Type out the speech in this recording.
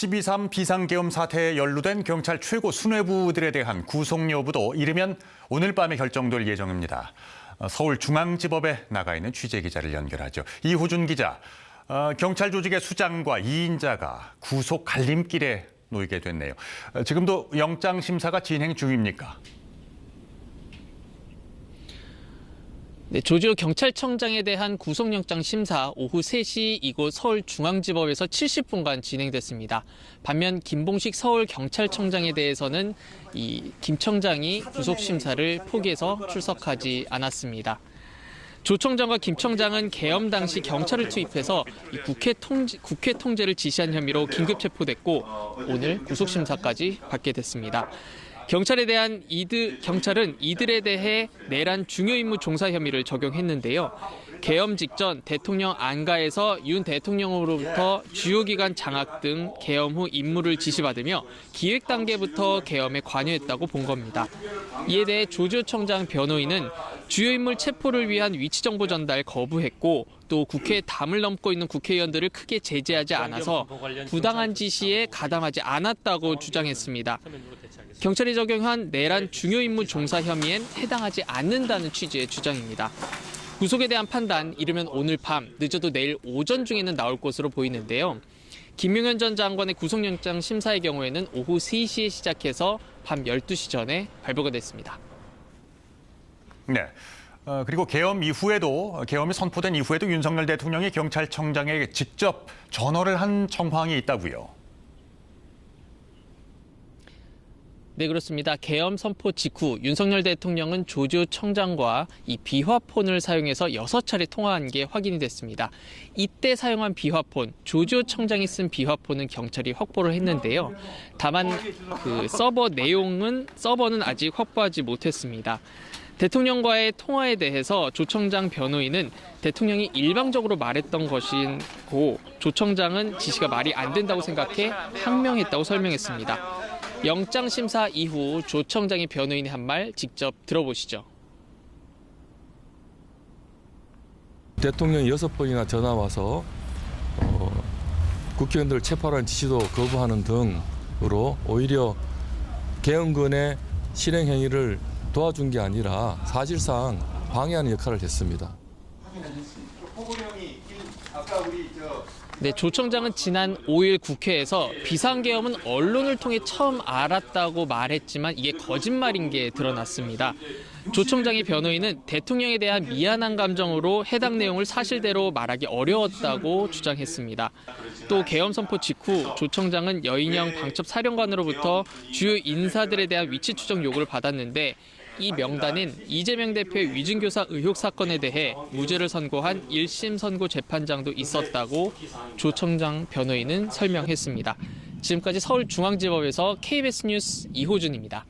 12.3 비상계엄 사태에 연루된 경찰 최고 수뇌부들에 대한 구속 여부도 이르면 오늘 밤에 결정될 예정입니다. 서울중앙지법에 나가 있는 취재기자를 연결하죠. 이호준 기자, 경찰 조직의 수장과 2인자가 구속 갈림길에 놓이게 됐네요. 지금도 영장 심사가 진행 중입니까? 네, 조지호 경찰청장에 대한 구속영장 심사 오후 3시 이곳 서울중앙지법에서 70분간 진행됐습니다. 반면 김봉식 서울경찰청장에 대해서는 김 청장이 구속심사를 포기해서 출석하지 않았습니다. 조 청장과 김 청장은 계엄 당시 경찰을 투입해서 국회 통제를 지시한 혐의로 긴급 체포됐고 오늘 구속심사까지 받게 됐습니다. 경찰은 이들에 대해 내란 중요임무 종사 혐의를 적용했는데요. 계엄 직전 대통령 안가에서 윤 대통령으로부터 주요 기관 장악 등 계엄 후 임무를 지시받으며 기획 단계부터 계엄에 관여했다고 본 겁니다. 이에 대해 조지호 청장 변호인은 주요 인물 체포를 위한 위치 정보 전달 거부했고 또 국회에 담을 넘고 있는 국회의원들을 크게 제재하지 않아서 부당한 지시에 가담하지 않았다고 주장했습니다. 경찰이 적용한 내란 중요 임무 종사 혐의엔 해당하지 않는다는 취지의 주장입니다. 구속에 대한 판단, 이르면 오늘 밤, 늦어도 내일 오전 중에는 나올 것으로 보이는데요. 김용현 전 장관의 구속영장 심사의 경우에는 오후 3시에 시작해서 밤 12시 전에 발부가 됐습니다. 네. 그리고 계엄이 선포된 이후에도 윤석열 대통령이 경찰청장에게 직접 전화를 한 정황이 있다고요. 네, 그렇습니다. 계엄 선포 직후 윤석열 대통령은 조지호 청장과 이 비화폰을 사용해서 6차례 통화한 게 확인이 됐습니다. 이때 사용한 비화폰, 조지호 청장이 쓴 비화폰은 경찰이 확보를 했는데요. 다만 서버는 아직 확보하지 못했습니다. 대통령과의 통화에 대해서 조 청장 변호인은 대통령이 일방적으로 말했던 것이고 조 청장은 지시가 말이 안 된다고 생각해 항명했다고 설명했습니다. 영장 심사 이후 조 청장의 변호인이 한 말 직접 들어보시죠. 대통령이 6번이나 전화 와서 국회의원들 체포하라는 지시도 거부하는 등으로 오히려 계엄군의 실행 행위를 도와준 게 아니라 사실상 방해하는 역할을 했습니다. 네, 조 청장은 지난 5일 국회에서 비상계엄은 언론을 통해 처음 알았다고 말했지만 이게 거짓말인 게 드러났습니다. 조 청장의 변호인은 대통령에 대한 미안한 감정으로 해당 내용을 사실대로 말하기 어려웠다고 주장했습니다. 또 계엄 선포 직후 조 청장은 여인영 방첩사령관으로부터 주요 인사들에 대한 위치 추적 요구를 받았는데 이 명단엔 이재명 대표의 위증교사 의혹 사건에 대해 무죄를 선고한 1심 선고 재판장도 있었다고 조 청장 변호인은 설명했습니다. 지금까지 서울중앙지법에서 KBS 뉴스 이호준입니다.